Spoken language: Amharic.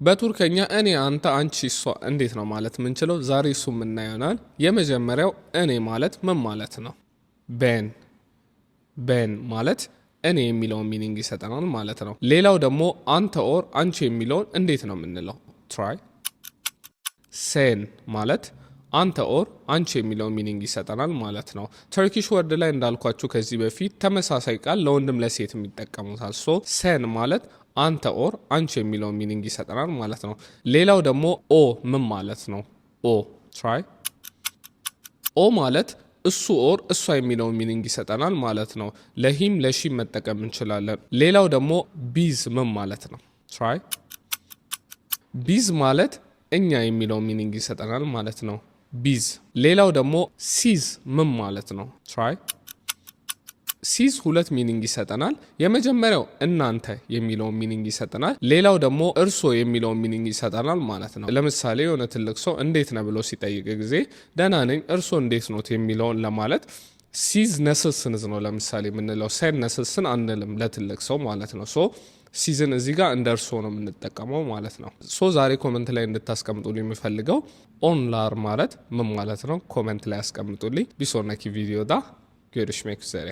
በቱርከኛ እኔ አንተ አንቺ እሷ እንዴት ነው ማለት የምንችለው? ዛሬ እሱ የምናየናል። የመጀመሪያው እኔ ማለት ምን ማለት ነው? ቤን ማለት እኔ የሚለውን ሚኒንግ ይሰጠናል ማለት ነው። ሌላው ደግሞ አንተ ኦር አንቺ የሚለውን እንዴት ነው የምንለው? ትራይ ሴን ማለት አንተ ኦር አንቺ የሚለውን ሚኒንግ ይሰጠናል ማለት ነው። ተርኪሽ ወርድ ላይ እንዳልኳችሁ ከዚህ በፊት ተመሳሳይ ቃል ለወንድም ለሴት የሚጠቀሙታል። ሶ ሴን ማለት አንተ ኦር አንቺ የሚለውን ሚኒንግ ይሰጠናል ማለት ነው። ሌላው ደግሞ ኦ ምን ማለት ነው? ኦ ትራይ ኦ ማለት እሱ ኦር እሷ የሚለውን ሚኒንግ ይሰጠናል ማለት ነው። ለሂም ለሺም መጠቀም እንችላለን። ሌላው ደግሞ ቢዝ ምን ማለት ነው? ትራይ ቢዝ ማለት እኛ የሚለውን ሚኒንግ ይሰጠናል ማለት ነው። ቢዝ። ሌላው ደግሞ ሲዝ ምን ማለት ነው? ትራይ ሲዝ ሁለት ሚኒንግ ይሰጠናል። የመጀመሪያው እናንተ የሚለውን ሚኒንግ ይሰጠናል። ሌላው ደግሞ እርሶ የሚለውን ሚኒንግ ይሰጠናል ማለት ነው። ለምሳሌ የሆነ ትልቅ ሰው እንዴት ነው ብሎ ሲጠይቅ ጊዜ ደህና ነኝ እርሶ እንዴት ኖት የሚለውን ለማለት ሲዝ ነስልስንዝ ነው ለምሳሌ የምንለው። ሴን ነስልስን አንልም ለትልቅ ሰው ማለት ነው። ሶ ሲዝን እዚህ ጋር እንደ እርሶ ነው የምንጠቀመው ማለት ነው። ሶ ዛሬ ኮመንት ላይ እንድታስቀምጡልኝ የሚፈልገው ኦንላር ማለት ምን ማለት ነው? ኮመንት ላይ ያስቀምጡልኝ። ቢሶነኪ ቪዲዮ ዳ ገርሽ ሜክ ዘሬ